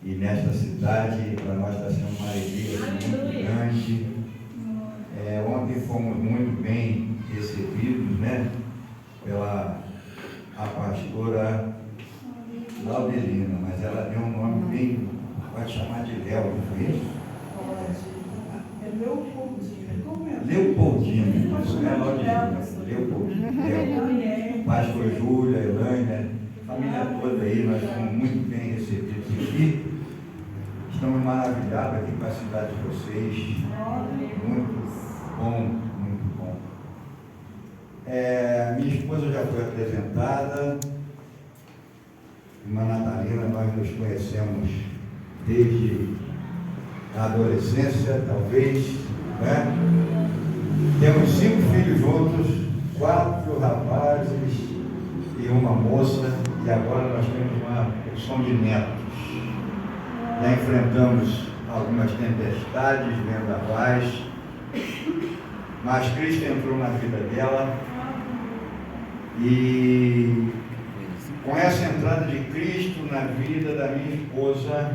E nesta cidade, para nós está sendo uma alegria muito grande. Ontem fomos muito bem recebidos, né? Pela a pastora Laudelina, mas ela deu um nome bem, pode chamar de Léo, não foi isso? É Leopoldina. Como é? Leopoldina, isso não é Laudelina, Leopoldina. Pastor Júlia, Elaine, a família toda aí, nós fomos muito bem recebidos aqui. Estamos maravilhados aqui com a cidade de vocês. Muito bom, muito bom. Minha esposa já foi apresentada. Irmã Natalina, nós nos conhecemos desde a adolescência, talvez, né? Temos 5 filhos juntos, 4 rapazes e uma moça, e agora nós temos uma porção de netos. Já enfrentamos algumas tempestades, vendavais, mas Cristo entrou na vida dela, e com essa entrada de Cristo na vida da minha esposa,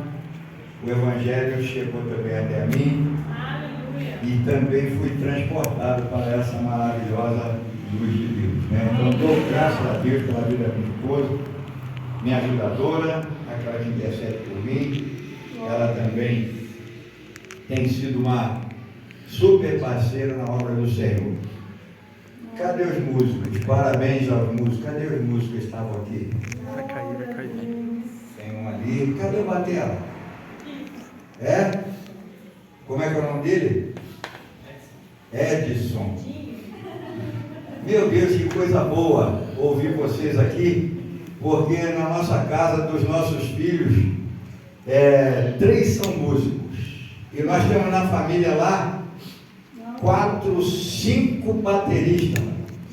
o Evangelho chegou também até a mim. Aleluia. E também fui transportado para essa maravilhosa luz de Deus, né? Então dou graças a Deus pela vida da minha esposa, minha ajudadora, aquela que intercede por mim. Ela também tem sido uma super parceira na obra do Senhor. Cadê os músicos? Parabéns aos músicos. Cadê os músicos que estavam aqui? Vai cair. Tem um ali. Cadê o batera? Como é que é o nome dele? Edson. Meu Deus, que coisa boa ouvir vocês aqui, porque na nossa casa, dos nossos filhos, 3 são músicos. E nós temos na família lá 4, 5 bateristas.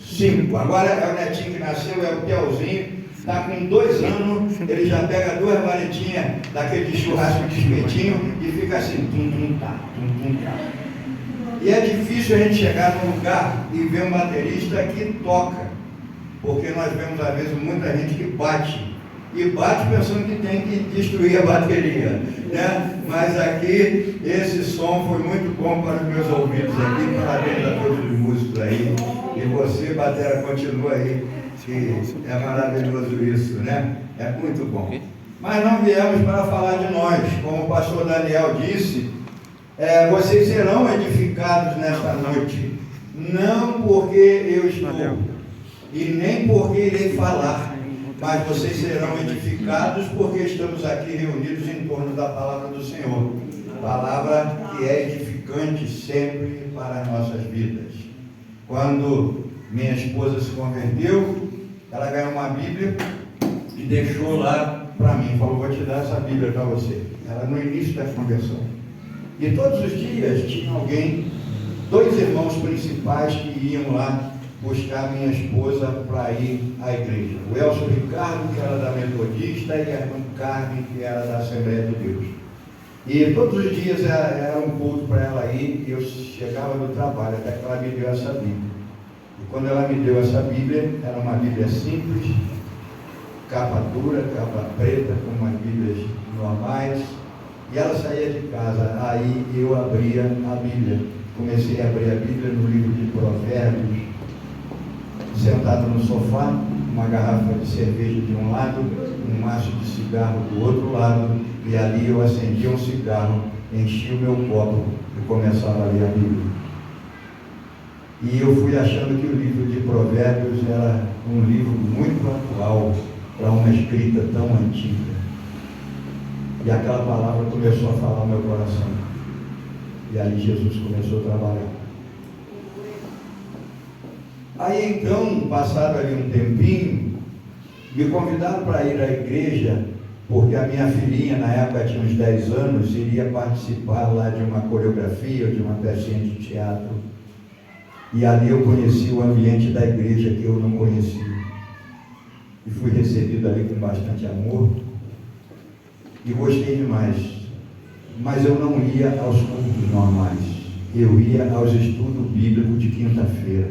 5. Agora é o netinho que nasceu, é o Piauzinho. Está com 2 anos, ele já pega 2 varetinhas daquele churrasco de espetinho e fica assim, tum-tum-tá. E é difícil a gente chegar num lugar e ver um baterista que toca, porque nós vemos às vezes muita gente que bate, e bate pensando que tem que destruir a bateria, né? Mas aqui, esse som foi muito bom para os meus ouvidos aqui. Parabéns a todos os músicos aí, e você, batera, continua aí, que é maravilhoso isso, né? É muito bom. Mas não viemos para falar de nós, como o pastor Daniel disse. Vocês serão edificados nesta noite, não porque eu estou, e nem porque irei falar, mas vocês serão edificados porque estamos aqui reunidos em torno da palavra do Senhor, palavra que é edificante sempre para as nossas vidas. Quando minha esposa se converteu, ela ganhou uma Bíblia e deixou lá para mim, falou: vou te dar essa Bíblia para você. Ela no início da conversão. E todos os dias tinha alguém, 2 irmãos principais que iam lá buscar minha esposa para ir à igreja. O Elcio Ricardo, que era da Metodista, e a irmã Carmen, que era da Assembleia de Deus. E todos os dias era um culto para ela ir, e eu chegava do trabalho, até que ela me deu essa Bíblia. E quando ela me deu essa Bíblia, era uma Bíblia simples, capa dura, capa preta, como as Bíblias normais. E ela saía de casa, aí eu abria a Bíblia. Comecei a abrir a Bíblia no livro de Provérbios, sentado no sofá, uma garrafa de cerveja de um lado, um maço de cigarro do outro lado, e ali eu acendia um cigarro, enchia o meu copo e começava a ler a Bíblia. E eu fui achando que o livro de Provérbios era um livro muito atual para uma escrita tão antiga. E aquela palavra começou a falar no meu coração. E ali Jesus começou a trabalhar. Aí então, passado ali um tempinho, me convidaram para ir à igreja, porque a minha filhinha, na época tinha uns 10 anos, iria participar lá de uma coreografia, de uma pecinha de teatro. E ali eu conheci o ambiente da igreja que eu não conhecia. E fui recebido ali com bastante amor. E gostei demais, mas eu não ia aos cultos normais, eu ia aos estudos bíblicos de quinta-feira.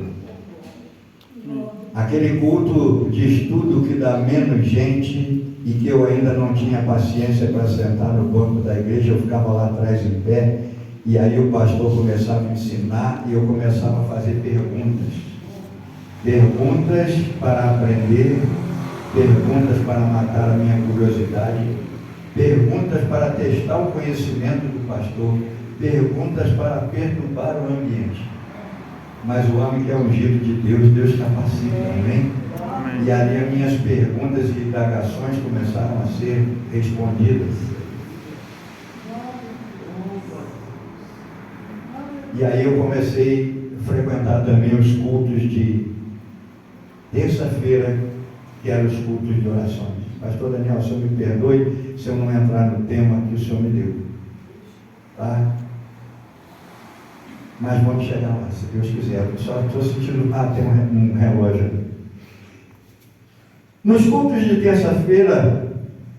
Aquele culto de estudo que dá menos gente, e que eu ainda não tinha paciência para sentar no banco da igreja, eu ficava lá atrás em pé, e aí o pastor começava a ensinar e eu começava a fazer perguntas. Perguntas para aprender, perguntas para matar a minha curiosidade, perguntas para testar o conhecimento do pastor, perguntas para perturbar o ambiente. Mas o homem que é ungido de Deus, Deus capacita, amém? E ali as minhas perguntas e indagações começaram a ser respondidas. E aí eu comecei a frequentar também os cultos de terça-feira, que eram os cultos de orações. Pastor Daniel, o senhor me perdoe se eu não entrar no tema que o senhor me deu. Tá? Mas vamos chegar lá, se Deus quiser. Só estou sentindo... tem um relógio ali. Nos cultos de terça-feira,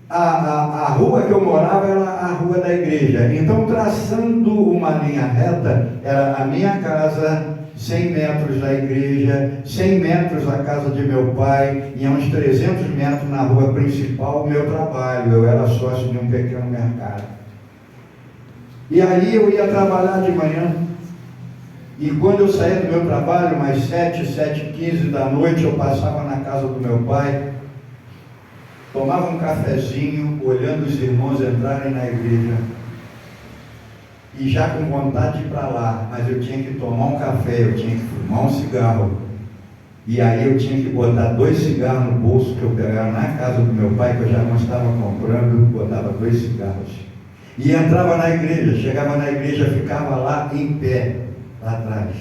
a rua que eu morava era a rua da igreja. Então, traçando uma linha reta, era a minha casa, 100 metros da igreja, 100 metros da casa de meu pai, e a uns 300 metros na rua principal, o meu trabalho. Eu era sócio de um pequeno mercado. E aí eu ia trabalhar de manhã. E quando eu saía do meu trabalho, mais 7h15 da noite, eu passava na casa do meu pai, tomava um cafezinho, olhando os irmãos entrarem na igreja, e já com vontade de ir para lá, mas eu tinha que tomar um café, eu tinha que fumar um cigarro, e aí eu tinha que botar 2 cigarros no bolso que eu pegava na casa do meu pai, que eu já não estava comprando, botava 2 cigarros, e entrava na igreja, chegava na igreja, ficava lá em pé, lá atrás.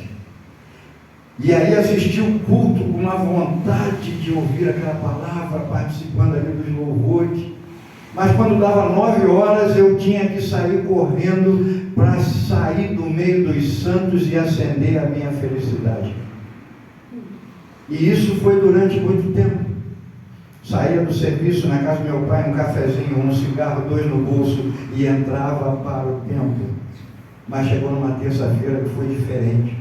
E aí assisti o culto com uma vontade de ouvir aquela palavra, participando ali dos louvores. Mas quando dava 9 horas, eu tinha que sair correndo para sair do meio dos santos e acender a minha felicidade. E isso foi durante muito tempo. Saía do serviço na casa do meu pai, um cafezinho, um cigarro, 2 no bolso, e entrava para o templo. Mas chegou numa terça-feira que foi diferente.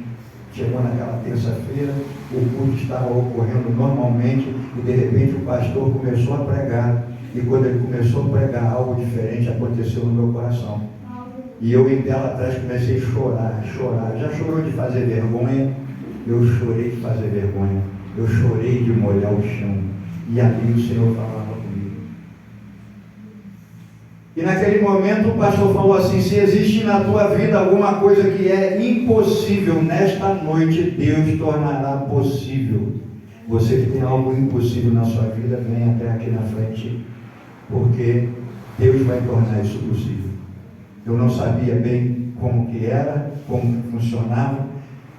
Chegou naquela terça-feira, o culto estava ocorrendo normalmente, e de repente o pastor começou a pregar, e quando ele começou a pregar, algo diferente aconteceu no meu coração. E eu em pé lá atrás comecei a chorar. Já chorou de fazer vergonha? Eu chorei de fazer vergonha. Eu chorei de molhar o chão. E ali o Senhor falava comigo. E naquele momento o pastor falou assim: se existe na tua vida alguma coisa que é impossível, nesta noite Deus tornará possível. Você que tem algo impossível na sua vida, vem até aqui na frente, porque Deus vai tornar isso possível. Eu não sabia bem como que era, como que funcionava,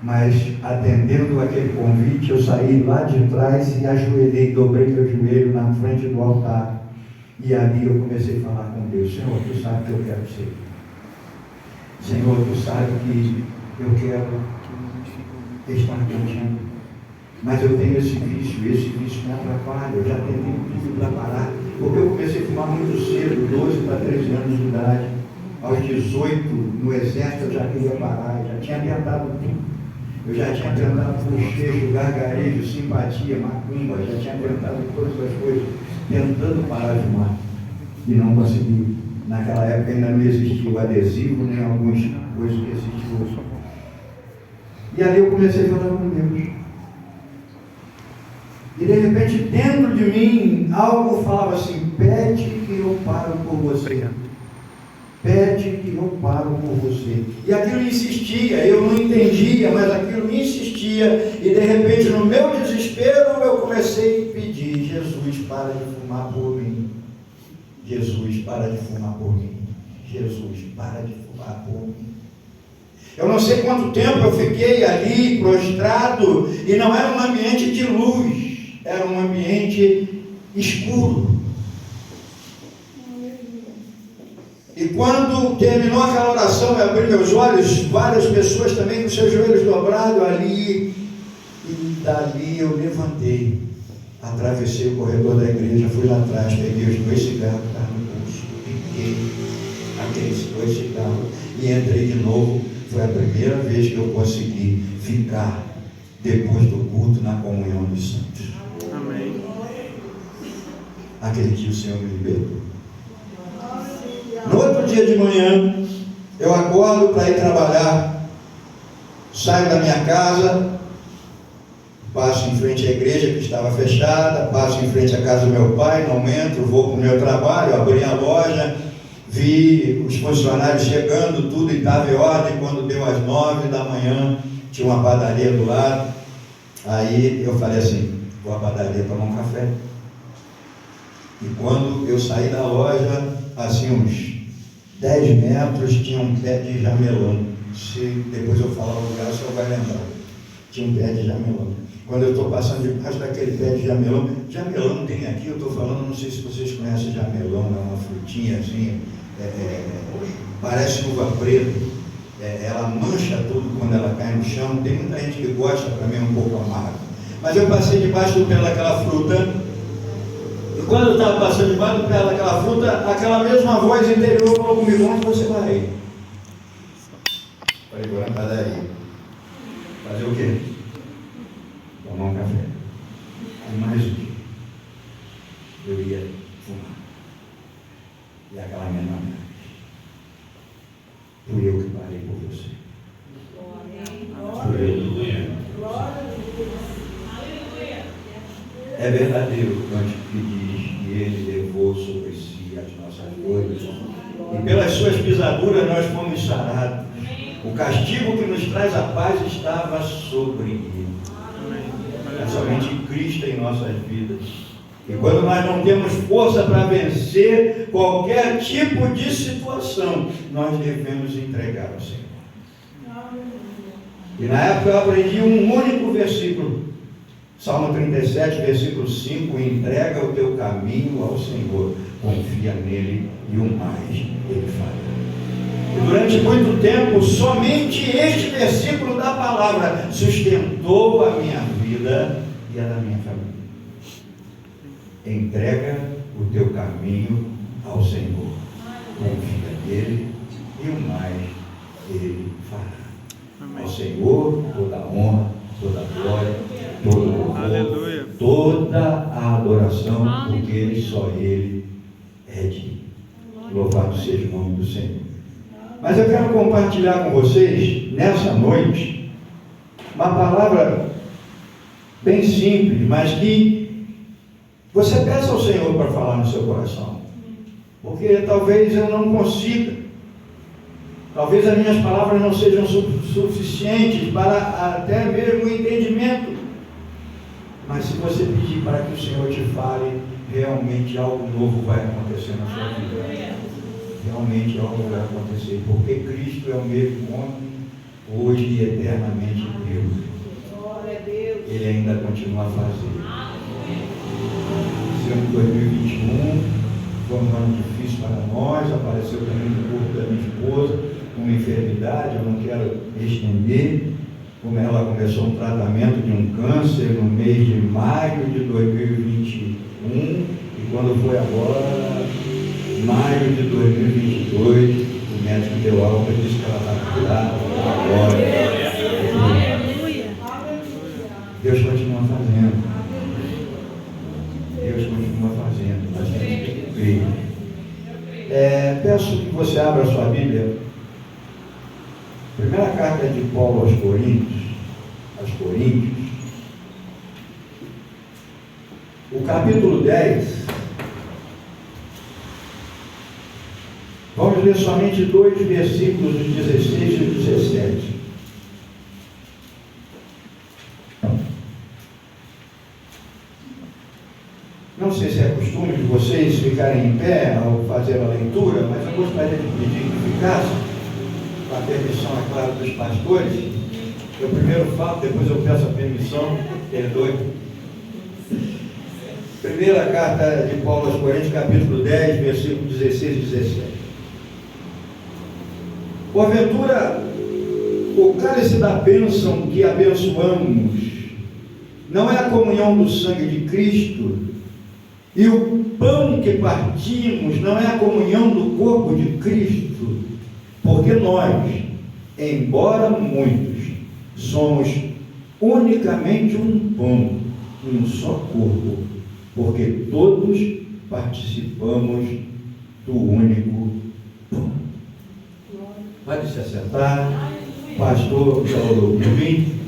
mas atendendo aquele convite, eu saí lá de trás e ajoelhei, dobrei meu joelho na frente do altar. E ali eu comecei a falar com Deus: Senhor, tu sabe que eu quero ser. Senhor, tu sabe que eu quero estar contigo. Mas eu tenho esse vício me atrapalha. Eu já tentei tudo para parar. Porque eu comecei a fumar muito cedo, 12 para 13 anos de idade. Aos 18, no exército, eu já queria parar. Eu já tinha tentado tudo. Eu já tinha tentado bochecho, gargarejo, simpatia, macumba. Já tinha tentado todas as coisas, tentando parar de fumar. E não consegui. Naquela época ainda não existia o adesivo, nem algumas coisas que existiam hoje. E ali eu comecei a falar com Deus. E de repente, dentro de mim, algo falava assim: pede que eu paro por você. Pede que eu paro por você. E aquilo insistia, eu não entendia, mas aquilo insistia. E de repente, no meu desespero, eu comecei a pedir: Jesus, para de fumar por mim. Jesus, para de fumar por mim. Jesus, para de fumar por mim. Eu não sei quanto tempo eu fiquei ali prostrado, e não era um ambiente de luz, era um ambiente escuro. E quando terminou aquela oração, eu abri meus olhos, várias pessoas também com seus joelhos dobrados ali, e dali eu levantei, atravessei o corredor da igreja, fui lá atrás, peguei os 2 cigarros que estavam no bolso, piquei aqueles 2 cigarros e entrei de novo. Foi a primeira vez que eu consegui ficar depois do culto na comunhão dos santos. Amém. aquele dia o Senhor me libertou. No outro dia de manhã, eu acordo para ir trabalhar, saio da minha casa, passo em frente à igreja que estava fechada, passo em frente à casa do meu pai, não entro, vou para o meu trabalho, abri a loja, vi os funcionários chegando, tudo estava em ordem. Quando deu às 9 da manhã, tinha uma padaria do lado. Aí eu falei assim, vou à padaria tomar um café. E quando eu saí da loja, assim uns 10 metros, tinha um pé de jamelão. Se depois eu falar o lugar, o senhor vai lembrar. Tinha um pé de jamelão. Quando eu estou passando debaixo daquele pé de jamelão, jamelão tem aqui, eu estou falando, não sei se vocês conhecem jamelão, é uma frutinha assim, parece uva preta, ela mancha tudo quando ela cai no chão. Tem muita gente que gosta, para mim é um pouco amargo. Mas eu passei debaixo do pé daquela fruta, e quando eu estava passando debaixo do pé daquela fruta, aquela mesma voz interior falou comigo: onde você vai? Falei, vou na padaria. Fazer o quê? Tomar um café. E mais um dia eu ia fumar. E aquela mesma vez, fui eu que parei por você. Fui eu. É verdadeiro quando que diz que Ele levou sobre si as nossas dores, e pelas suas pisaduras nós fomos sarados. O castigo que nos traz a paz estava sobre Ele. É somente Cristo em nossas vidas. E quando nós não temos força para vencer qualquer tipo de situação, nós devemos entregar ao Senhor. E na época eu aprendi um único versículo, Salmo 37, versículo 5: entrega o teu caminho ao Senhor, confia nele e o mais Ele fará. E durante muito tempo, somente este versículo da palavra sustentou a minha vida e a da minha família. Entrega o teu caminho ao Senhor, confia nele e o mais Ele fará. Ao Senhor toda a honra, toda a glória, todo o louvor, toda a adoração, porque só Ele é digno. Louvado seja o nome do Senhor. Mas eu quero compartilhar com vocês, nessa noite, uma palavra bem simples, mas que você peça ao Senhor para falar no seu coração. Porque talvez eu não consiga, talvez as minhas palavras não sejam suficientes para até mesmo o entendimento. Mas se você pedir para que o Senhor te fale, realmente algo novo vai acontecer na sua vida. Realmente algo vai acontecer, porque Cristo é o mesmo ontem, hoje e eternamente Deus. Ele ainda continua a fazer. Esse ano de 2021 foi um ano difícil para nós, apareceu também no corpo da minha esposa uma enfermidade, eu não quero estender, como ela começou um tratamento de um câncer no mês de maio de 2021, e quando foi agora, maio de 2022, o médico deu alta e disse que ela está curada agora. Deus continua fazendo. Deus continua fazendo. Nós temos que crer. Peço que você abra a sua Bíblia. Primeira carta de Paulo aos Coríntios. O capítulo 10. Vamos ler somente 2 versículos, os 16 e os 17. Não sei se é costume de vocês ficarem em pé ao fazer a leitura, mas eu gostaria de pedir que ficassem, com a permissão, é claro, dos pastores. Eu primeiro falo, depois eu peço a permissão, perdoe. Primeira carta de Paulo aos Coríntios, capítulo 10, versículo 16 e 17. Porventura, o cálice da bênção que abençoamos não é a comunhão do sangue de Cristo, e o pão que partimos não é a comunhão do corpo de Cristo, porque nós, embora muitos, somos unicamente um pão e um só corpo, porque todos participamos do único pão. Pode se assentar. Pastor Jovim.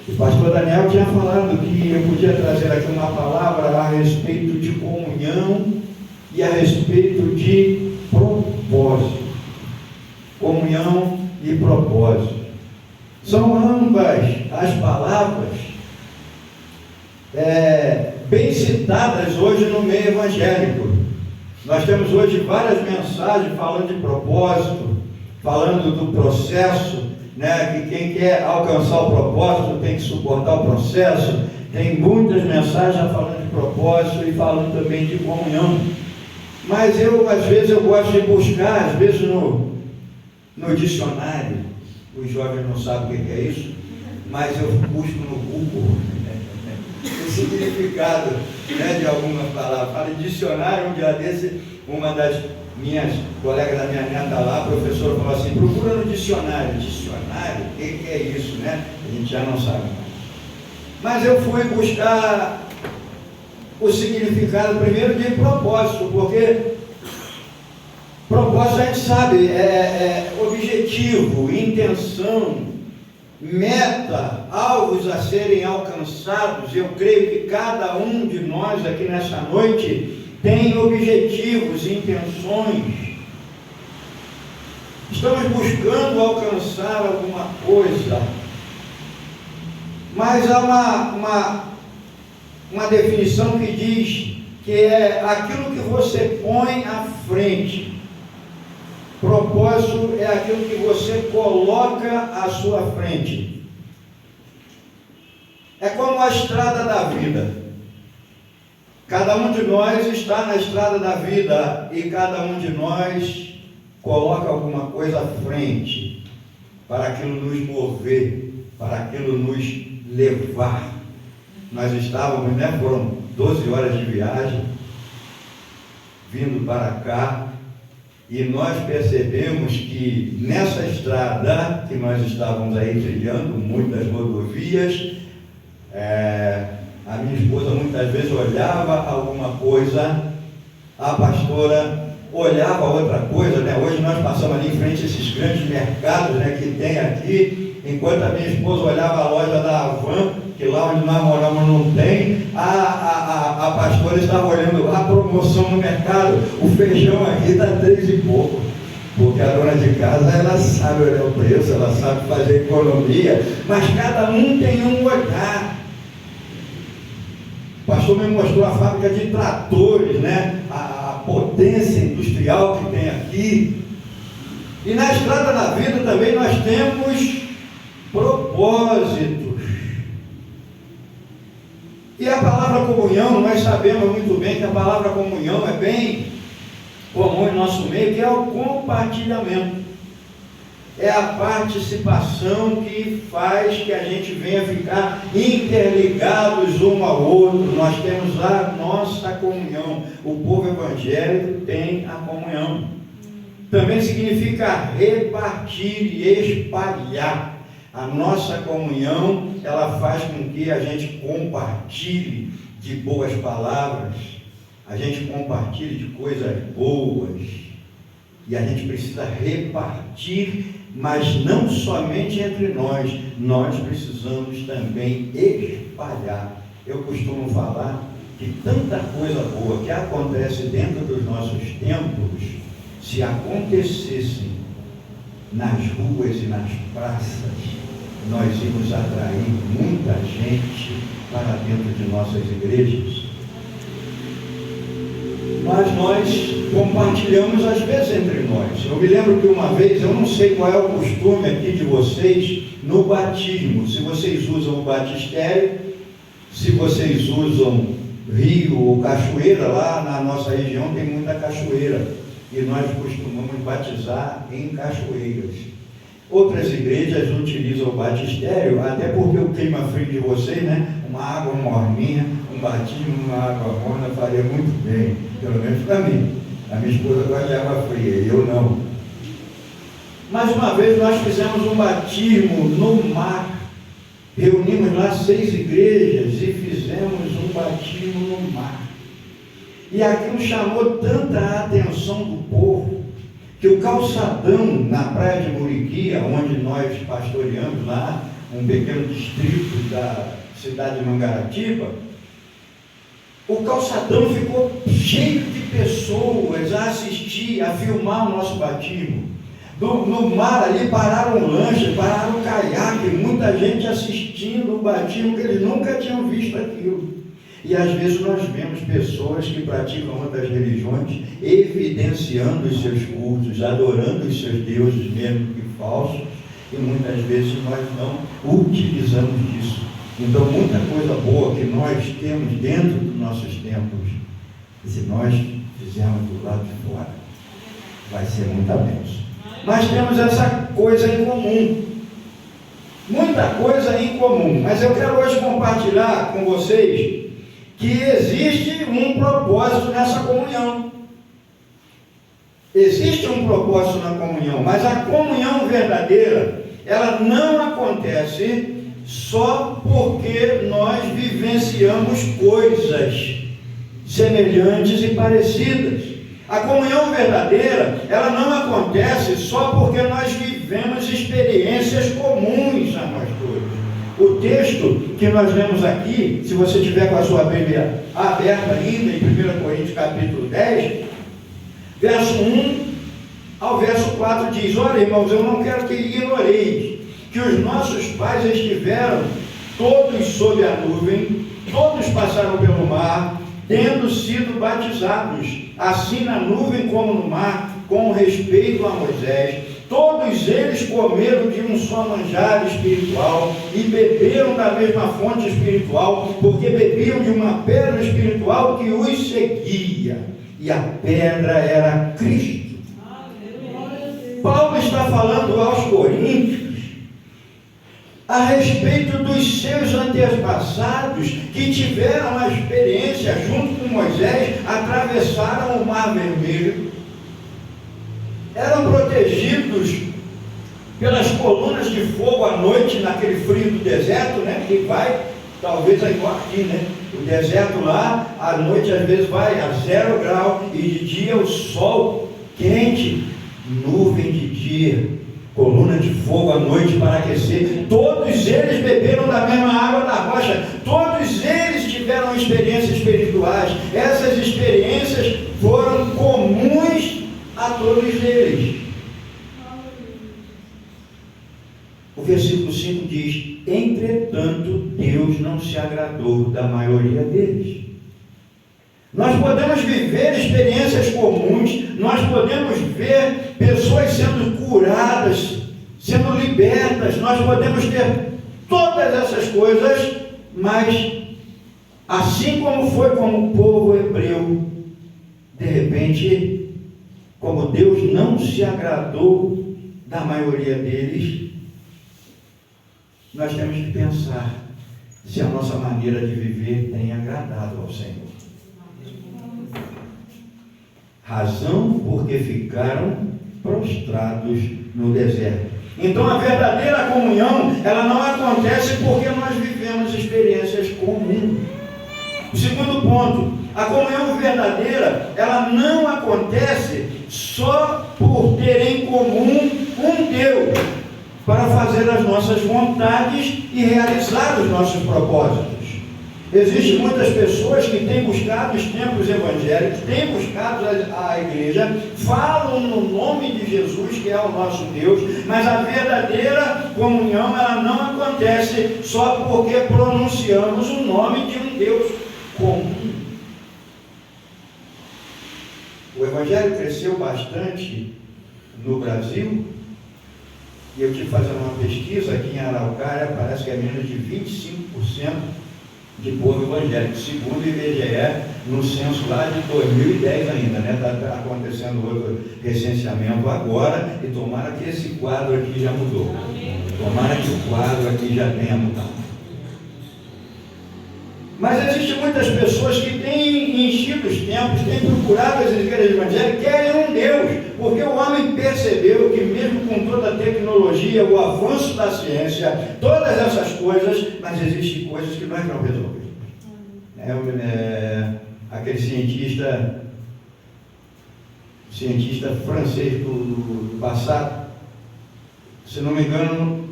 O pastor Daniel tinha falado que eu podia trazer aqui uma palavra a respeito de comunhão e a respeito de propósito. Comunhão e propósito. São ambas as palavras bem citadas hoje no meio evangélico. Nós temos hoje várias mensagens falando de propósito, falando do processo, né? Que quem quer alcançar o propósito tem que suportar o processo. Tem muitas mensagens falando de propósito e falando também de comunhão. Mas às vezes eu gosto de buscar, às vezes no dicionário. Os jovens não sabem o que é isso, mas eu busco no Google o significado, né, de algumas palavras. Fala em dicionário, um dia desse, uma das minhas colegas da minha neta lá, a professora falou assim: procura no dicionário. Dicionário? O que é isso, né? A gente já não sabe mais. Mas eu fui buscar o significado primeiro de propósito, porque propósito a gente sabe, é objetivo, intenção, meta, alvos a serem alcançados. Eu creio que cada um de nós aqui nessa noite tem objetivos, intenções. Estamos buscando alcançar alguma coisa, mas há uma definição que diz que é aquilo que você põe à frente. Propósito é aquilo que você coloca à sua frente. É como a estrada da vida. Cada um de nós está na estrada da vida e cada um de nós coloca alguma coisa à frente para aquilo nos mover, para aquilo nos levar. Nós estávamos, né? Foram 12 horas de viagem, vindo para cá. E nós percebemos que nessa estrada que nós estávamos aí trilhando, muitas rodovias, a minha esposa muitas vezes olhava alguma coisa, a pastora olhava outra coisa, né? Hoje nós passamos ali em frente a esses grandes mercados, né, que tem aqui, enquanto a minha esposa olhava a loja da Avan, que lá onde nós moramos não tem, a pastora estava olhando a promoção no mercado. O feijão aqui está 3 e pouco, porque a dona de casa, ela sabe olhar o preço, ela sabe fazer economia, mas cada um tem um olhar. O pastor me mostrou a fábrica de tratores, né? A potência industrial que tem aqui. E na estrada da vida também nós temos propósitos. E a palavra comunhão, nós sabemos muito bem que a palavra comunhão é bem comum em nosso meio, que é o compartilhamento. É a participação que faz que a gente venha ficar interligados um ao outro. Nós temos a nossa comunhão. O povo evangélico tem a comunhão. Também significa repartir e espalhar. A nossa comunhão, ela faz com que a gente compartilhe de boas palavras, a gente compartilhe de coisas boas, e a gente precisa repartir, mas não somente entre nós, nós precisamos também espalhar. Eu costumo falar que tanta coisa boa que acontece dentro dos nossos templos, se acontecessem nas ruas e nas praças, nós íamos atrair muita gente para dentro de nossas igrejas. Mas nós compartilhamos às vezes entre nós. Eu me lembro que uma vez, eu não sei qual é o costume aqui de vocês no batismo, se vocês usam o batistério, se vocês usam rio ou cachoeira. Lá na nossa região tem muita cachoeira e nós costumamos batizar em cachoeiras. Outras igrejas utilizam o batistério, até porque o clima frio de vocês, né? Uma água morninha, um batismo numa água morna faria muito bem, pelo menos para mim. A minha esposa gosta de água fria, eu não. Mas uma vez nós fizemos um batismo no mar. Reunimos lá 6 igrejas e fizemos um batismo no mar. E aquilo chamou tanta atenção do povo, que o calçadão na praia de Muriquia, onde nós pastoreamos lá, um pequeno distrito da cidade de Mangaratiba, o calçadão ficou cheio de pessoas a assistir, a filmar o nosso batismo. No mar ali pararam lancha, pararam caiaque, muita gente assistindo o batismo, que eles nunca tinham visto aquilo. E às vezes nós vemos pessoas que praticam outras religiões evidenciando os seus cultos, adorando os seus deuses, mesmo que falsos, e muitas vezes nós não utilizamos disso. Então, muita coisa boa que nós temos dentro dos nossos templos, se nós fizermos do lado de fora, vai ser muita bênção. Mas temos essa coisa em comum, muita coisa em comum. Mas eu quero hoje compartilhar com vocês que existe um propósito nessa comunhão. Existe um propósito na comunhão, mas a comunhão verdadeira, ela não acontece só porque nós vivenciamos coisas semelhantes e parecidas. A comunhão verdadeira, ela não acontece só porque nós vivemos experiências comuns a nós todos. O texto que nós lemos aqui, se você tiver com a sua Bíblia aberta ainda, em 1 Coríntios capítulo 10, verso 1 ao verso 4 diz: olha, irmãos, eu não quero que ignoreis que os nossos pais estiveram todos sob a nuvem, todos passaram pelo mar, tendo sido batizados, assim na nuvem como no mar, com respeito a Moisés. Todos eles comeram de um só manjar espiritual e beberam da mesma fonte espiritual, porque bebiam de uma pedra espiritual que os seguia, e a pedra era Cristo. Paulo está falando aos coríntios a respeito dos seus antepassados que tiveram a experiência, junto com Moisés, atravessaram o Mar Vermelho, eram protegidos pelas colunas de fogo à noite, naquele frio do deserto, né, que vai, talvez aí aqui, né, o deserto lá, à noite às vezes vai a 0 graus, e de dia o sol quente, nuvem de dia, coluna de fogo à noite para aquecer. Todos eles beberam da mesma água da rocha, todos eles tiveram experiências espirituais. Essas experiências foram comuns a todos eles. O versículo 5 diz: entretanto, Deus não se agradou da maioria deles. Nós podemos viver experiências comuns, nós podemos ver pessoas sendo curadas, sendo libertas, nós podemos ter todas essas coisas, mas assim como foi com o povo hebreu, de repente, como Deus não se agradou da maioria deles, nós temos que pensar se a nossa maneira de viver tem agradado ao Senhor. Razão porque ficaram prostrados no deserto. Então a verdadeira comunhão, ela não acontece porque nós vivemos experiências comuns. O segundo ponto, a comunhão verdadeira, ela não acontece só por ter em comum um Deus para fazer as nossas vontades e realizar os nossos propósitos. Existem muitas pessoas que têm buscado os templos evangélicos, têm buscado a igreja, falam no nome de Jesus, que é o nosso Deus, mas a verdadeira comunhão, ela não acontece só porque pronunciamos o nome de um Deus comum. O evangelho cresceu bastante no Brasil, e eu tive fazendo uma pesquisa aqui em Araucária, parece que é menos de 25% de povo evangélico, segundo o IBGE, no censo lá de 2010 ainda, né? Está acontecendo outro recenseamento agora, e tomara que esse quadro aqui já mudou. Tomara que o quadro aqui já tenha mudado. Mas existem muitas pessoas que têm enchido os templos, têm procurado as igrejas evangélicas, querem um Deus, porque o homem percebeu que mesmo com toda a tecnologia, o avanço da ciência, todas essas coisas, mas existem coisas que nós não resolvemos. aquele cientista francês do passado, se não me engano,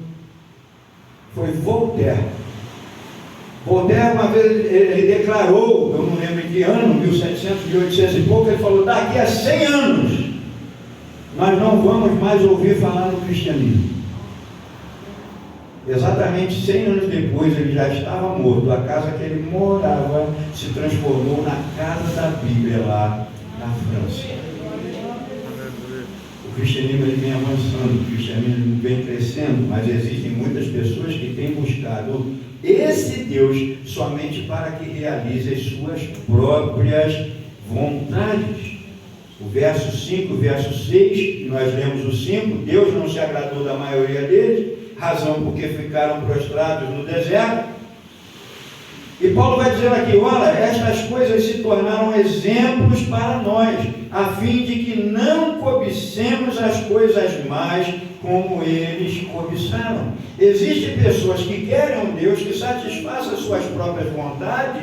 foi Voltaire. Voltaire, uma vez, ele declarou, eu não lembro em que ano, 1700, 1800 e pouco, ele falou: daqui a 100 anos, nós não vamos mais ouvir falar no cristianismo. Exatamente 100 anos depois, ele já estava morto. A casa que ele morava se transformou na casa da Bíblia lá na França. O cristianismo ele vem avançando, o cristianismo vem crescendo, mas existem muitas pessoas que têm buscado esse Deus somente para que realize as suas próprias vontades. O verso 5, o verso 6, nós lemos o 5, Deus não se agradou da maioria deles, razão porque ficaram prostrados no deserto. E Paulo vai dizer aqui: olha, estas coisas se tornaram exemplos para nós, a fim de que não cobicemos as coisas más como eles cobiçaram. Existem pessoas que querem um Deus que satisfaça suas próprias vontades,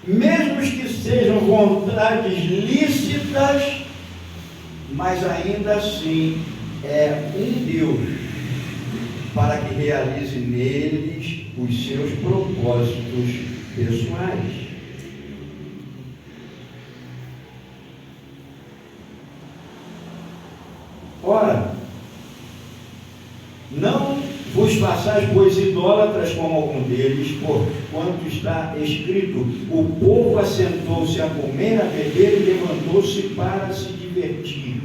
mesmo que sejam vontades lícitas, mas ainda assim é um Deus para que realize neles os seus propósitos pessoais. Ora, não vos façais, pois, idólatras como algum deles, quanto está escrito: o povo assentou-se a comer, a beber e levantou-se para se divertir.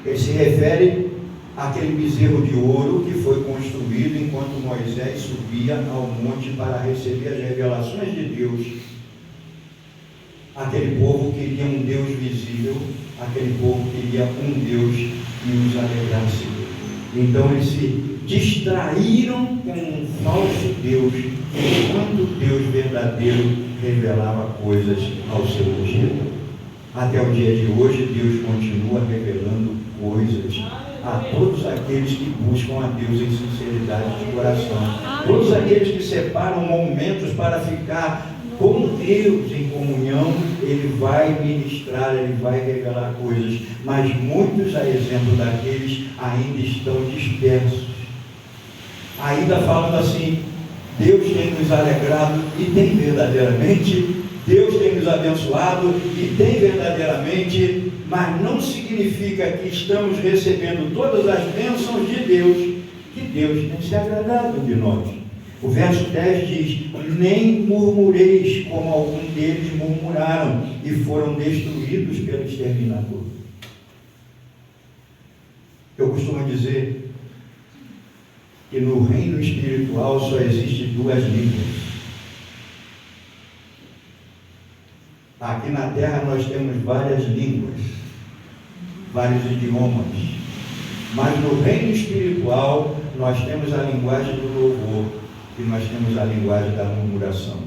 Ele se refere àquele bezerro de ouro que foi construído enquanto Moisés subia ao monte para receber as revelações de Deus. Aquele povo queria um Deus visível, aquele povo queria um Deus que os alegrasse. Então eles se distraíram com um falso Deus, enquanto o Deus verdadeiro revelava coisas ao seu ungido. Até o dia de hoje, Deus continua revelando coisas a todos aqueles que buscam a Deus em sinceridade de coração. Todos aqueles que separam momentos para ficar com Deus em comunhão, Ele vai ministrar, Ele vai revelar coisas. Mas muitos, a exemplo daqueles, ainda estão dispersos. Ainda falando assim: Deus tem nos alegrado, e tem verdadeiramente. Deus tem nos abençoado, e tem verdadeiramente. Mas não significa que estamos recebendo todas as bênçãos de Deus, que Deus tem se agradado de nós. O verso 10 diz: nem murmureis como alguns deles murmuraram e foram destruídos pelo exterminador. Eu costumo dizer que no reino espiritual só existe duas línguas. Aqui na terra nós temos várias línguas, vários idiomas, mas no reino espiritual nós temos a linguagem do louvor e nós temos a linguagem da murmuração.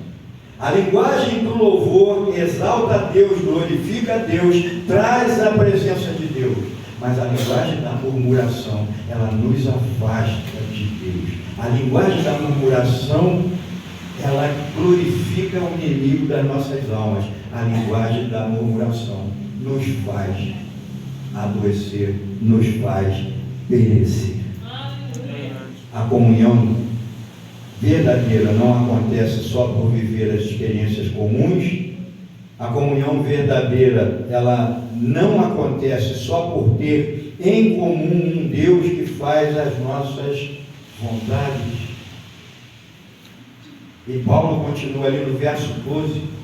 A linguagem do louvor exalta a Deus, glorifica a Deus, traz a presença de Deus, mas a linguagem da murmuração, ela nos afasta de Deus. A linguagem da murmuração, ela glorifica o inimigo das nossas almas. A linguagem da murmuração nos faz adoecer, nos faz perecer. A comunhão verdadeira não acontece só por viver as experiências comuns. A comunhão verdadeira, ela não acontece só por ter em comum um Deus que faz as nossas vontades. E Paulo continua ali no verso 12,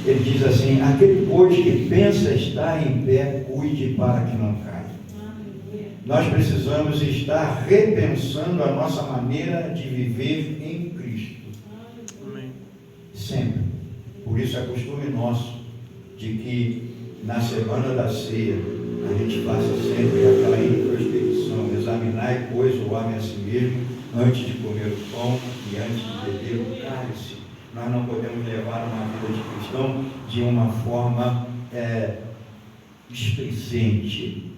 ele diz assim: aquele pois que pensa estar em pé, cuide para que não caia. Nós precisamos estar repensando a nossa maneira de viver em Cristo. Sempre. Por isso é costume nosso de que na semana da ceia a gente faça sempre aquela introspecção: examinar pois o homem a si mesmo antes de comer o pão e antes de beber o cálice. Nós não podemos levar uma vida de cristão de uma forma displicente.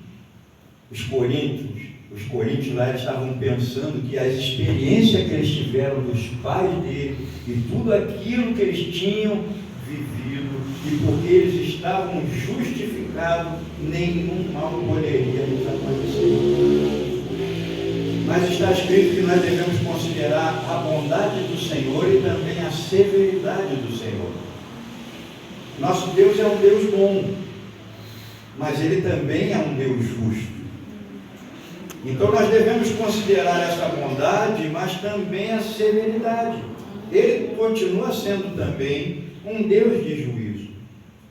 Os coríntios lá estavam pensando que as experiências que eles tiveram dos pais dele e tudo aquilo que eles tinham vivido, e porque eles estavam justificados, nenhum mal poderia lhes acontecer. Mas está escrito que nós devemos considerar a bondade do Senhor e também a severidade do Senhor. Nosso Deus é um Deus bom, mas Ele também é um Deus justo. Então nós devemos considerar essa bondade, mas também a severidade. Ele continua sendo também um Deus de juízo.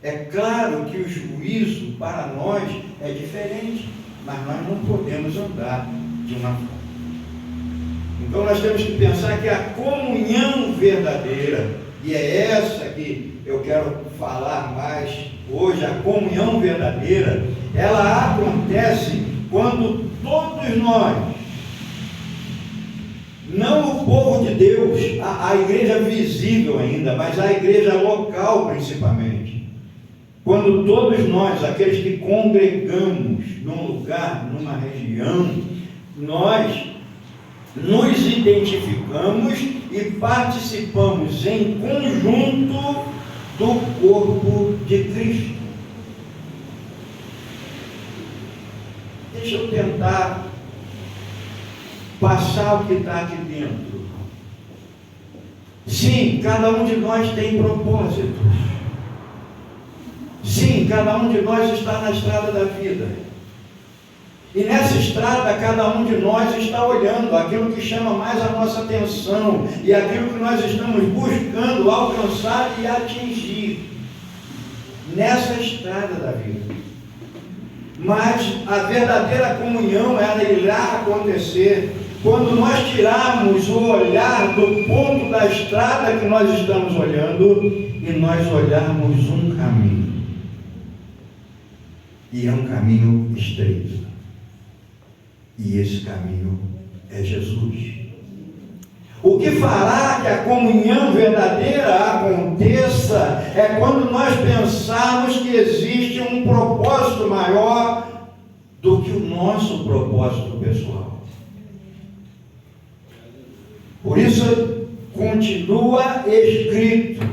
É claro que o juízo para nós é diferente, mas nós não podemos andar de uma forma. Então nós temos que pensar que a comunhão verdadeira, e é essa que eu quero falar mais hoje, a comunhão verdadeira, ela acontece quando todos nós, não o povo de Deus, a igreja visível ainda, mas a igreja local principalmente, quando todos nós, aqueles que congregamos num lugar, numa região, nós nos identificamos e participamos em conjunto do corpo de Cristo. Deixa eu tentar passar o que está aqui dentro. Sim, cada um de nós tem propósitos. Sim, cada um de nós está na estrada da vida. E nessa estrada, cada um de nós está olhando aquilo que chama mais a nossa atenção e aquilo que nós estamos buscando alcançar e atingir nessa estrada da vida. Mas a verdadeira comunhão, ela irá acontecer quando nós tirarmos o olhar do ponto da estrada que nós estamos olhando e nós olharmos um caminho. E é um caminho estreito. E esse caminho é Jesus. O que fará que a comunhão verdadeira aconteça é quando nós pensarmos que existe um propósito maior do que o nosso propósito pessoal. Por isso, continua escrito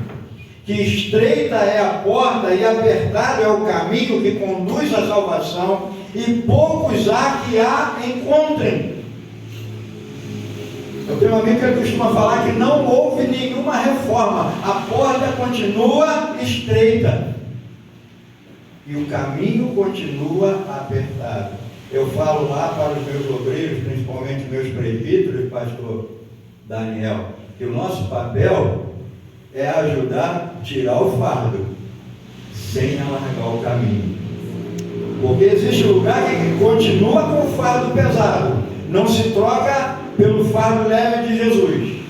que estreita é a porta e apertado é o caminho que conduz à salvação, e poucos há que a encontrem. Eu tenho um amigo que costuma falar que não houve nenhuma reforma, a porta continua estreita e o caminho continua apertado. Eu falo lá para os meus obreiros, principalmente meus presbíteros, pastor Daniel, que o nosso papel é ajudar a tirar o fardo sem alargar o caminho. Porque existe lugar que continua com o fardo pesado, não se troca pelo fardo leve de Jesus.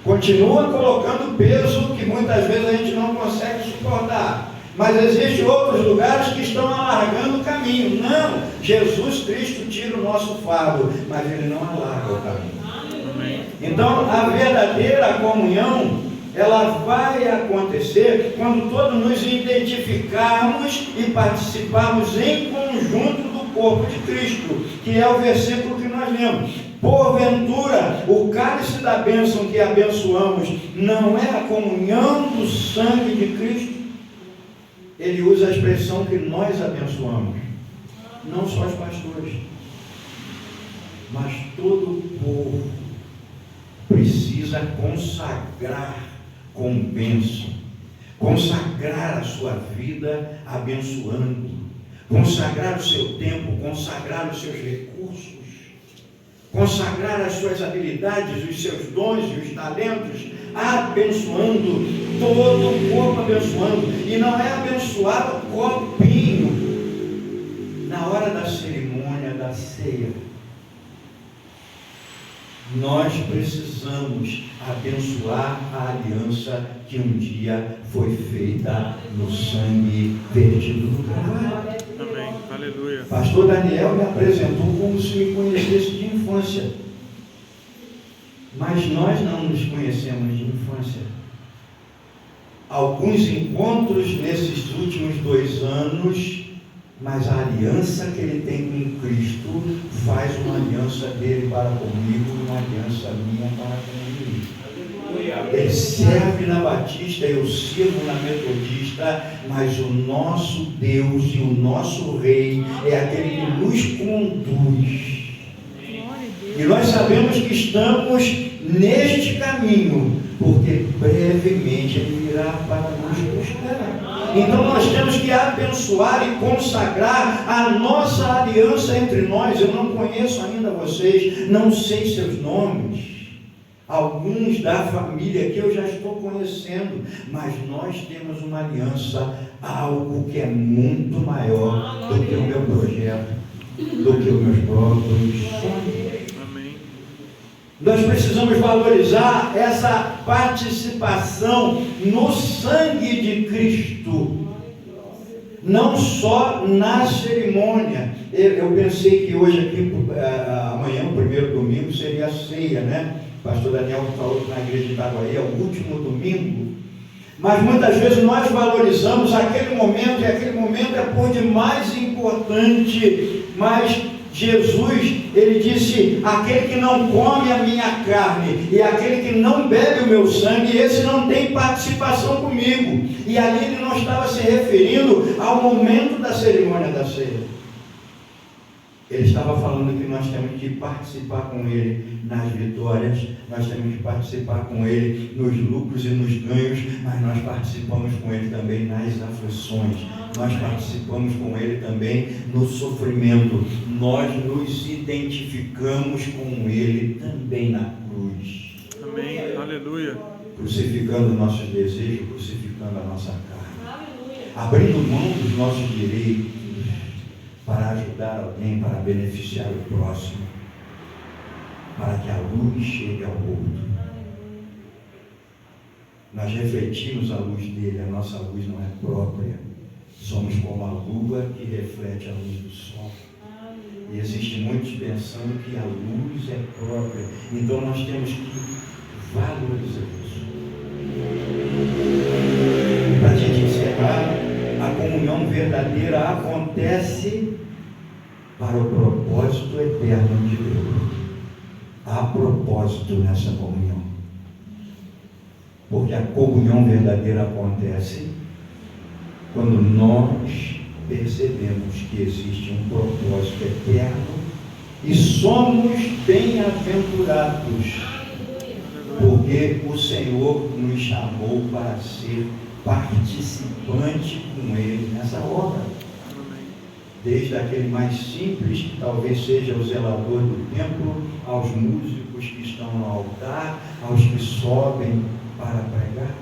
Continua colocando peso que muitas vezes a gente não consegue suportar. Mas existem outros lugares que estão alargando o caminho. Não, Jesus Cristo tira o nosso fardo, mas Ele não alarga o caminho. Então, a verdadeira comunhão, ela vai acontecer quando todos nos identificarmos e participarmos em conjunto do corpo de Cristo, que é o versículo que nós lemos. Porventura, o cálice da bênção que abençoamos não é a comunhão do sangue de Cristo? Ele usa a expressão que nós abençoamos, não só os pastores, mas todo o povo precisa consagrar com bênção, consagrar a sua vida abençoando, consagrar o seu tempo, consagrar os seus recursos, consagrar as suas habilidades, os seus dons e os talentos, abençoando, todo o corpo abençoando, e não é abençoar o copinho na hora da cerimônia da ceia. Nós precisamos abençoar a aliança que um dia foi feita no sangue vertido no Calvário. Amém. Aleluia. Pastor Daniel me apresentou como se me conhecesse de infância. Mas nós não nos conhecemos de infância. Alguns encontros nesses últimos 2 anos, mas a aliança que ele tem com Cristo faz uma aliança dele para comigo e uma aliança minha para com ele. Ele serve na Batista, eu sirvo na Metodista, mas o nosso Deus e o nosso Rei é aquele que nos conduz. E nós sabemos que estamos neste caminho, porque brevemente Ele virá para nos buscar. Então nós temos que abençoar e consagrar a nossa aliança entre nós. Eu não conheço ainda vocês, não sei seus nomes. Alguns da família que eu já estou conhecendo, mas nós temos uma aliança, algo que é muito maior do que o meu projeto, do que os meus próprios sonhos. Nós precisamos valorizar essa participação no sangue de Cristo, não só na cerimônia. Eu pensei que hoje aqui, amanhã, o primeiro domingo, seria a ceia, né? O pastor Daniel falou que na igreja de Itaguaí é o último domingo. Mas muitas vezes nós valorizamos aquele momento, e aquele momento é por demais importante. Mas Jesus, ele disse: aquele que não come a minha carne e aquele que não bebe o meu sangue, esse não tem participação comigo. E ali ele não estava se referindo ao momento da cerimônia da ceia. Ele estava falando que nós temos que participar com Ele nas vitórias, nós temos que participar com Ele nos lucros e nos ganhos, mas nós participamos com Ele também nas aflições, nós participamos com Ele também no sofrimento, nós nos identificamos com Ele também na cruz. Amém, aleluia. Crucificando nossos desejos, crucificando a nossa carne, abrindo mão dos nossos direitos, para ajudar alguém, para beneficiar o próximo, para que a luz chegue ao outro. Nós refletimos a luz dele, a nossa luz não é própria. Somos como a lua que reflete a luz do sol. E existem muitos pensando que a luz é própria. Então nós temos que valorizar isso. E para a gente encerrar, a comunhão verdadeira acontece para o propósito eterno de Deus. Há propósito nessa comunhão. Porque a comunhão verdadeira acontece quando nós percebemos que existe um propósito eterno e somos bem-aventurados, porque o Senhor nos chamou para ser participante com Ele nessa obra. Desde aquele mais simples, que talvez seja o zelador do templo, aos músicos que estão no altar, aos que sobem para pregar.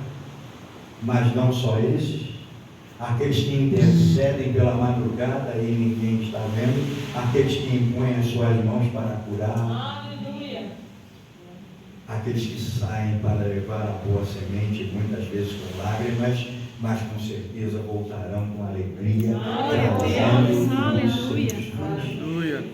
Mas não só esses, aqueles que intercedem pela madrugada e ninguém está vendo, aqueles que impõem as suas mãos para curar, aqueles que saem para levar a boa semente, muitas vezes com lágrimas, mas com certeza voltarão com alegria. Aleluia.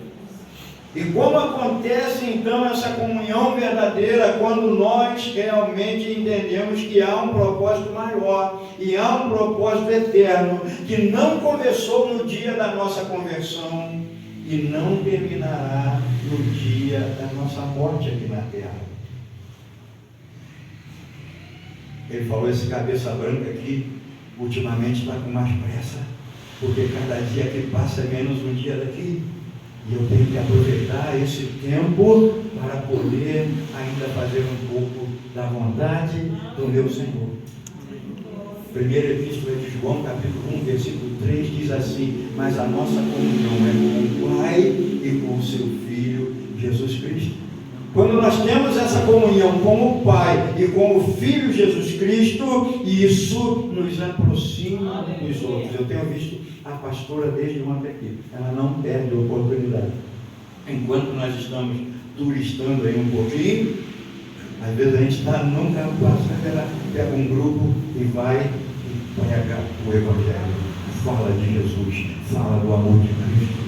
E como acontece então essa comunhão verdadeira quando nós realmente entendemos que há um propósito maior e há um propósito eterno que não começou no dia da nossa conversão e não terminará no dia da nossa morte aqui na terra. Ele falou: esse cabeça branca aqui ultimamente está com mais pressa, porque cada dia que passa é menos um dia daqui. E eu tenho que aproveitar esse tempo para poder ainda fazer um pouco da vontade do meu Senhor. Primeira Epístola de João, capítulo 1, versículo 3, diz assim: mas a nossa comunhão é com o Pai e com o seu Filho, Jesus Cristo. Quando nós temos essa comunhão com o Pai e com o Filho Jesus Cristo, isso nos aproxima uns dos outros. Eu tenho visto a pastora desde ontem aqui, ela não perde a oportunidade. Enquanto nós estamos turistando aí um pouquinho, às vezes a gente está num campo, ela pega um grupo e vai e prega o Evangelho, fala de Jesus, fala do amor de Cristo.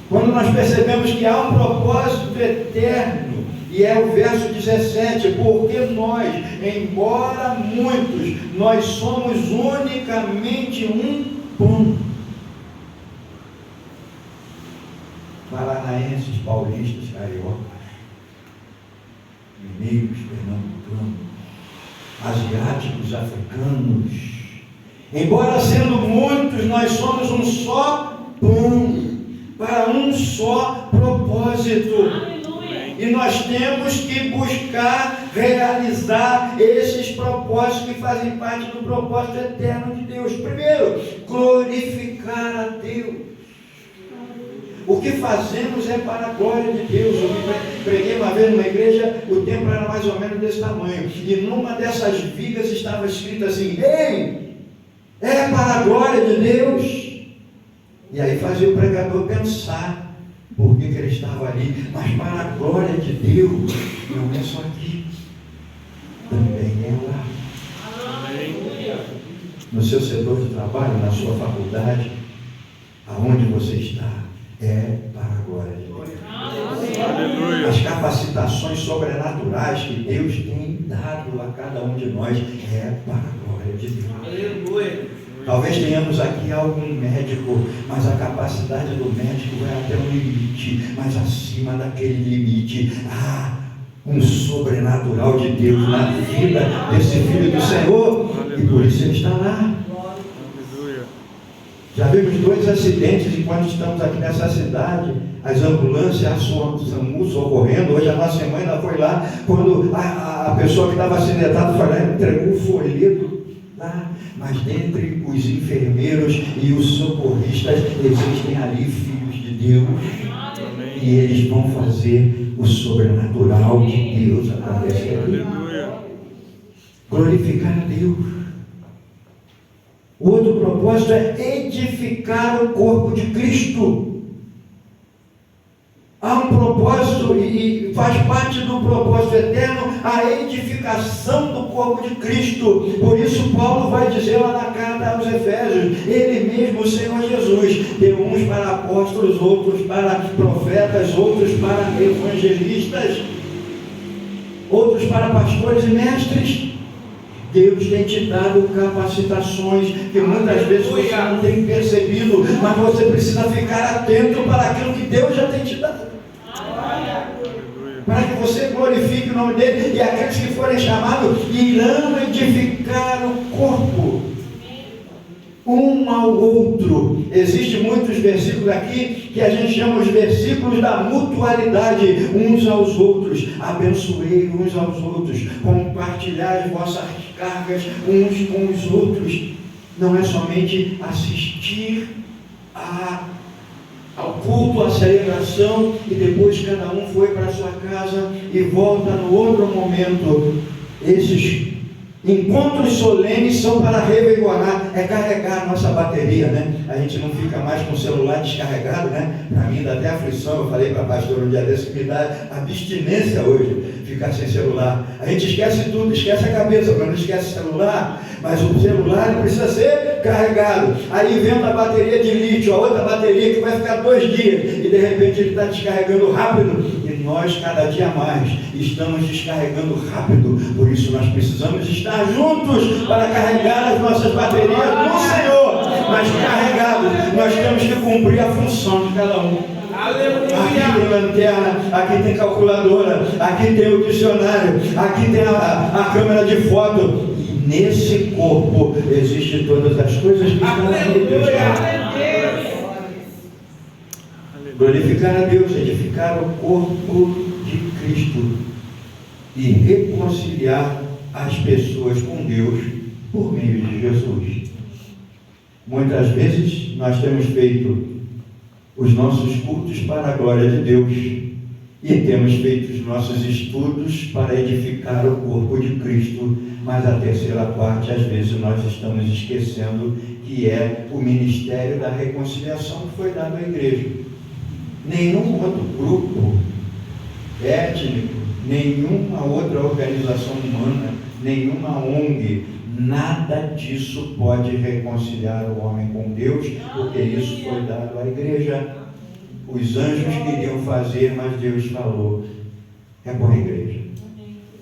Quando nós percebemos que há um propósito eterno, e é o verso 17, porque nós, embora muitos, nós somos unicamente um pão. Paranaenses, paulistas, cariocas, mineiros, pernambucanos, asiáticos, africanos. Embora sendo muitos, nós somos um só pão, para um só propósito. E nós temos que buscar realizar esses propósitos que fazem parte do propósito eterno de Deus. Primeiro, glorificar a Deus. O que fazemos é para a glória de Deus. Eu preguei uma vez numa igreja, o templo era mais ou menos desse tamanho. E numa dessas vigas estava escrito assim: ei, é para a glória de Deus. E aí fazia o pregador pensar por que ele estava ali. Mas para a glória de Deus, não é só aqui, também é lá. No seu setor de trabalho, na sua faculdade, aonde você está, é para a glória de Deus. Aleluia. As capacitações sobrenaturais que Deus tem dado a cada um de nós é para a glória de Deus. Aleluia. Talvez tenhamos aqui algum médico, mas a capacidade do médico vai até um limite, mas acima daquele limite há um sobrenatural de Deus na vida desse filho do Senhor, e por isso ele está lá. Aleluia. Já vimos 2 acidentes enquanto estamos aqui nessa cidade, as ambulâncias, a SAMU socorrendo. Hoje a nossa irmã ainda foi lá, quando a pessoa que estava acidentada foi lá e entregou o folheto lá. Mas dentre os enfermeiros e os socorristas existem ali filhos de Deus. Amém. E eles vão fazer o sobrenatural de Deus acontecer. Aleluia. Glorificar a Deus. O outro propósito é edificar o corpo de Cristo. Há um propósito, e faz parte do propósito eterno, a edificação do corpo de Cristo. Por isso Paulo vai dizer lá na carta aos Efésios, ele mesmo, o Senhor Jesus, deu uns para apóstolos, outros para profetas, outros para evangelistas, outros para pastores e mestres. Deus tem te dado capacitações que muitas vezes você não tem percebido, mas você precisa ficar atento para aquilo que Deus já tem te dado, para que você glorifique o nome dele, e aqueles que forem chamados irão edificar o corpo um ao outro. Existem muitos versículos aqui que a gente chama os versículos da mutualidade uns aos outros. Abençoei uns aos outros, compartilhar as vossas cargas uns com os outros. Não é somente assistir ao culto, à celebração, e depois cada um foi para a sua casa e volta no outro momento. Esses encontros solenes são para revigorar, é carregar a nossa bateria, né? A gente não fica mais com o celular descarregado, né? Para mim dá até aflição. Eu falei para a pastora um dia desse que me dá abstinência hoje, ficar sem celular. A gente esquece tudo, esquece a cabeça, mas não esquece o celular. Mas o celular ele precisa ser carregado. Aí inventa a bateria de lítio, a outra bateria que vai ficar 2 dias, e de repente ele está descarregando rápido. E nós, cada dia mais, estamos descarregando rápido. Por isso nós precisamos estar juntos para carregar as nossas baterias no Senhor. Mas carregados, nós temos que cumprir a função de cada um. Aleluia. Aqui tem lanterna, aqui tem calculadora, aqui tem o dicionário, aqui tem a câmera de foto. E nesse corpo existem todas as coisas que estão aqui. Glorificar a Deus, edificar o corpo de Cristo e reconciliar as pessoas com Deus por meio de Jesus. Muitas vezes nós temos feito os nossos cultos para a glória de Deus e temos feito os nossos estudos para edificar o corpo de Cristo, mas a terceira parte, às vezes, nós estamos esquecendo que é o ministério da reconciliação que foi dado à igreja. Nenhum outro grupo étnico, nenhuma outra organização humana, nenhuma ONG, nada disso pode reconciliar o homem com Deus, porque isso foi dado à igreja. Os anjos queriam fazer, mas Deus falou, é com a igreja.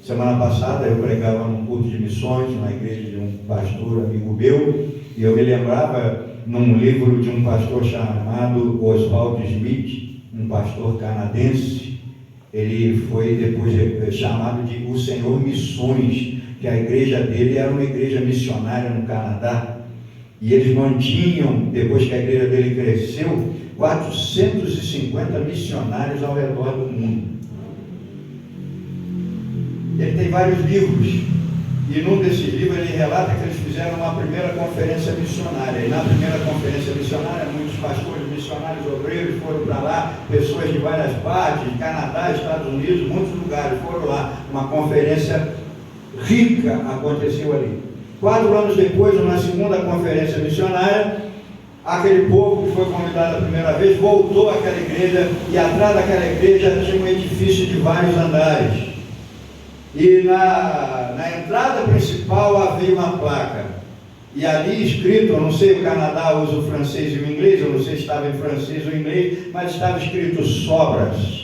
Semana passada eu pregava num culto de missões, na igreja de um pastor amigo meu, e eu me lembrava num livro de um pastor chamado Oswald Smith, um pastor canadense. Ele foi depois chamado de o Senhor Missões, que a igreja dele era uma igreja missionária no Canadá, e eles mantinham, depois que a igreja dele cresceu, 450 missionários ao redor do mundo. Ele tem vários livros, e num desses livros ele relata que eles fizeram uma primeira conferência missionária, e na primeira conferência missionária muitos pastores, missionários, obreiros foram para lá, pessoas de várias partes, de Canadá, Estados Unidos, muitos lugares foram lá. Uma conferência rica aconteceu ali. 4 anos depois, na segunda conferência missionária, aquele povo que foi convidado a primeira vez voltou àquela igreja, e atrás daquela igreja tinha um edifício de vários andares, e na entrada principal havia uma placa, e ali escrito, eu não sei, o Canadá usa o francês e o inglês, eu não sei se estava em francês ou em inglês, mas estava escrito Sobras.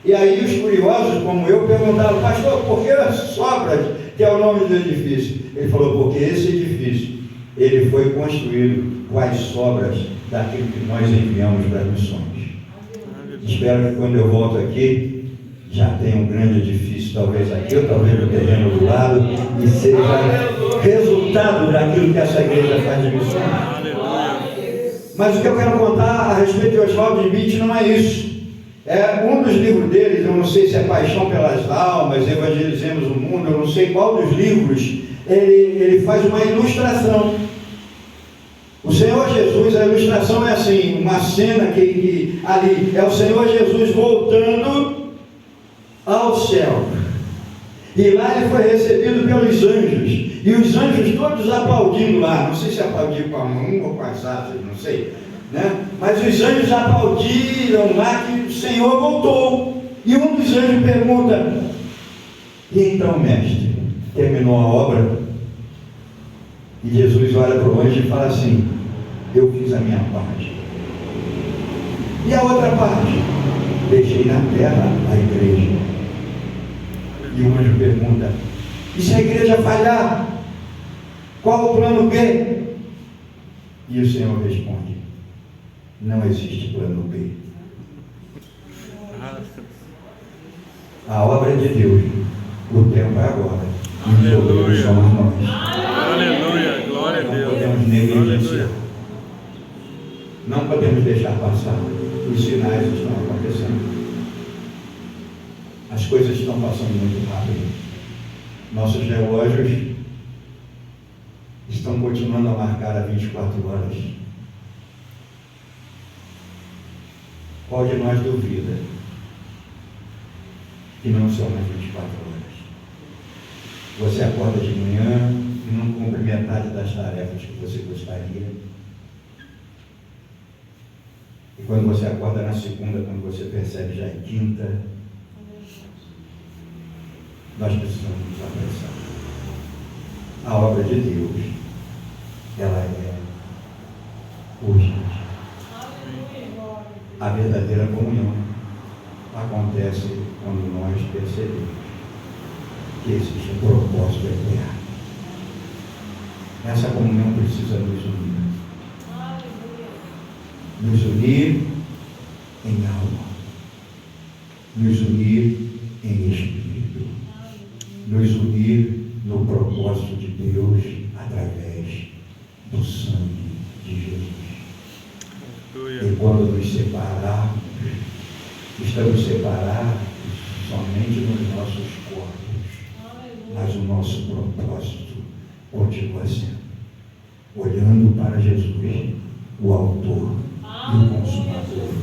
E aí os curiosos como eu perguntaram: pastor, por que Sobras, que é o nome do edifício? Ele falou: porque esse edifício ele foi construído com as sobras daquilo que nós enviamos para as missões. Espero que quando eu volto aqui já tenha um grande edifício, talvez aqui ou talvez no terreno do lado, e seja resultado daquilo que essa igreja faz de missões. Mas o que eu quero contar a respeito de Oswald Smith não é isso. É um dos livros deles, eu não sei se é Paixão pelas Almas, Evangelizemos o Mundo, eu não sei qual dos livros, ele faz uma ilustração. O Senhor Jesus, a ilustração é assim, uma cena que ali é o Senhor Jesus voltando ao céu, e lá ele foi recebido pelos anjos, e os anjos todos aplaudindo lá, não sei se aplaudiram com a mão ou com as asas, não sei, né? Mas os anjos aplaudiram lá que o Senhor voltou, e um dos anjos pergunta: e então, mestre, terminou a obra? E Jesus olha para o anjo e fala assim: eu fiz a minha parte. E a outra parte? Deixei na terra a igreja. E o anjo pergunta: e se a igreja falhar? Qual o plano B? E o Senhor responde: não existe plano B. A obra é de Deus, o tempo é agora, e os obreiros somos nós. Aleluia, glória a Deus. Não podemos negligenciar, não podemos deixar passar. Os sinais estão acontecendo, as coisas estão passando muito rápido. Nossos relógios estão continuando a marcar a 24 horas. Qual de nós duvida que não são mais 24 horas? Você acorda de manhã e não cumpre metade das tarefas que você gostaria. E quando você acorda na segunda, quando você percebe já é quinta. Nós precisamos nos apressar. A obra de Deus, ela é urgente. A verdadeira comunhão acontece quando nós percebemos que existe um propósito eterno. Essa comunhão precisa nos unir. Nos unir em alma, nos unir em espírito, nos unir no propósito de Deus através do sangue de Jesus. E quando nos separarmos, estamos separados somente nos nossos corpos, mas o nosso propósito continua sendo olhando para Jesus, o autor e o consumador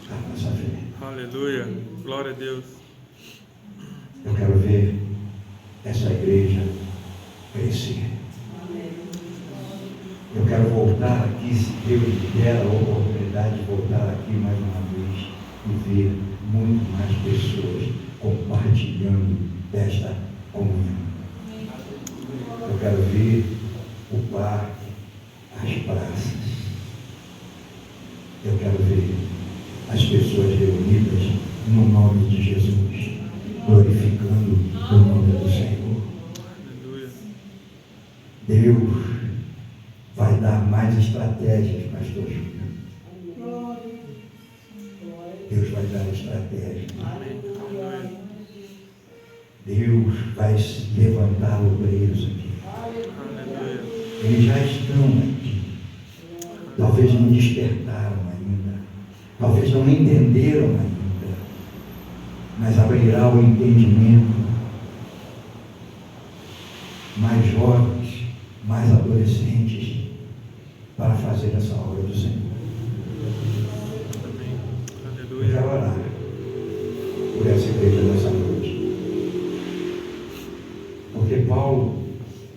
da nossa fé. Aleluia, glória a Deus. Eu quero ver essa igreja crescer. Eu quero voltar aqui, se Deus me der a oportunidade de voltar aqui mais uma vez e ver muito mais pessoas compartilhando desta comunhão. Eu quero ver o parque, as praças. Eu quero ver as pessoas reunidas no nome de Jesus, glorificando o nome do Senhor. Deus vai dar mais estratégias, pastor Júnior. Deus vai dar estratégias. Deus vai levantar obreiros aqui. Aleluia. Eles já estão aqui. Talvez não despertaram ainda. Talvez não entenderam ainda. Mas abrirá o entendimento. Mais jovens, mais adolescentes, para fazer essa obra do Senhor. Eu quero orar por essa igreja nessa noite. Porque Paulo,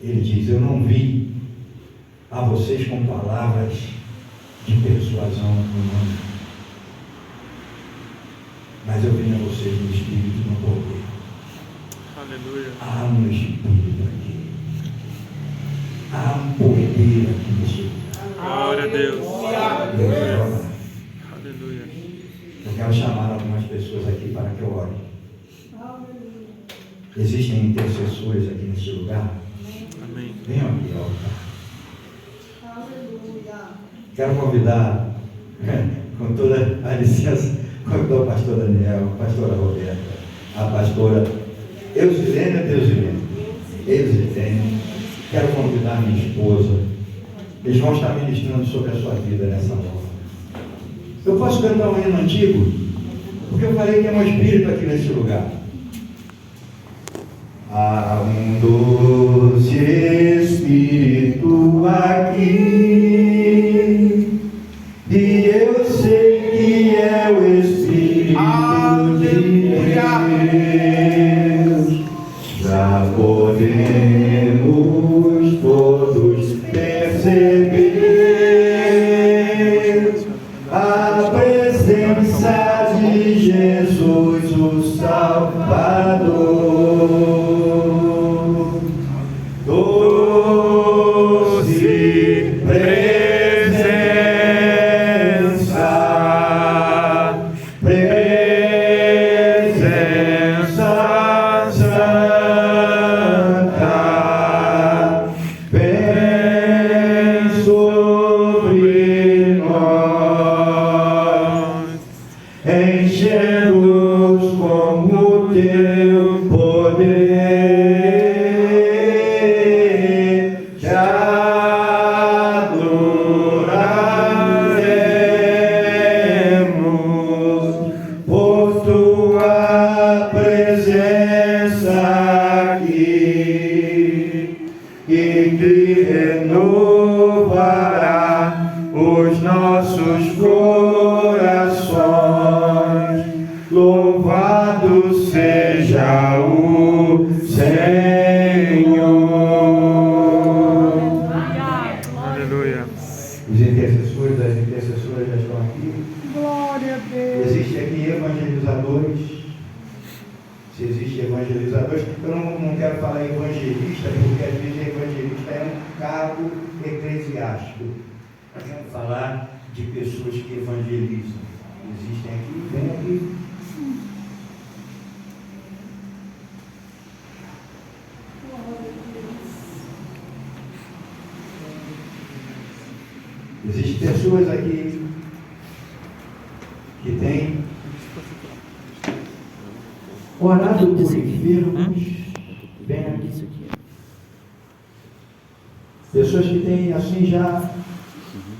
ele diz: eu não vi a vocês com palavras de persuasão humana, mas eu vim a vocês no Espírito e no poder. Aleluia. Há um Espírito aqui. Há um poder aqui nesse lugar. Glória a Deus. Eu quero orar. Aleluia. Eu quero chamar algumas pessoas aqui para que eu ore. Existem intercessores aqui nesse lugar? Amém. Venham aqui ao altar. Quero convidar, com toda a licença, convidar o pastor Daniel, a pastora Roberta, a pastora Eusilene. Quero convidar minha esposa. Eles vão estar ministrando sobre a sua vida nessa hora. Eu posso cantar um hino antigo? Porque eu falei que é um espírito aqui nesse lugar. Há um doce espírito aqui, e eu sei que é o Espírito de Deus. Já podemos todos perceber a presença de Jesus, o Salvador. Doce presença, presença santa, vem sobre nós, enchendo-nos com o teu poder. Te adoraremos por tua presença aqui, e que renovará os nossos corações. Louvado seja o Senhor. Aleluia. Os intercessores, as intercessoras já estão aqui. Glória a Deus. Existem aqui evangelizadores. Se existem evangelizadores, eu não quero falar evangelista, porque às vezes evangelista é um cargo eclesiástico. Eu quero falar de pessoas que evangelizam. Existem aqui, vem aqui. Existem pessoas aqui que têm orado por enfermos. Vem aqui. Pessoas que têm assim já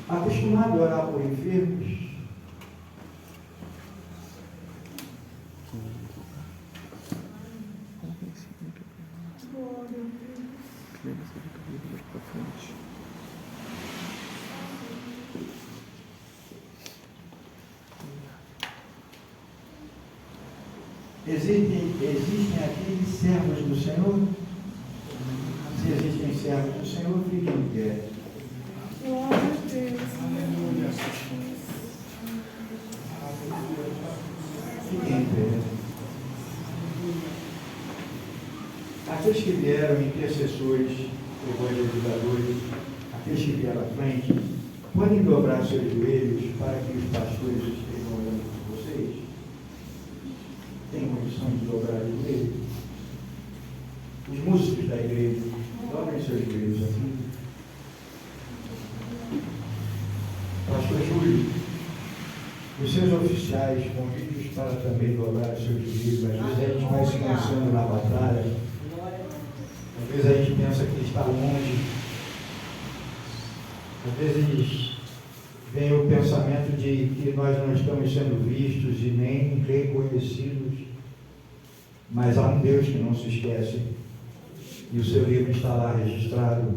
acostumado a orar por enfermos. Existem aqui servos do Senhor? Se existem servos do Senhor, fiquem em pé. Glória a Deus. Fiquem em pé. Aqueles que vieram, intercessores, evangelizadores, aqueles que vieram à frente, podem dobrar seus joelhos para que os pastores estejam olhando por vocês? Tem condição de dobrar o joelho? Os músicos da igreja, dobrem seus joelhos aqui. Pastor Júlio, os seus oficiais, convite-os para também dobrar os seus joelhos. Às vezes a gente vai se cansando na batalha. Às vezes a gente pensa que está longe. Às vezes vem o pensamento de que nós não estamos sendo vistos e nem reconhecidos. Mas há um Deus que não se esquece. E o seu livro está lá registrado.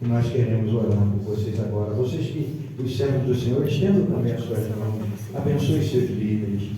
E nós queremos orar por vocês agora. Vocês que, os servos do Senhor, estendam também as suas mãos. Abençoe seus líderes.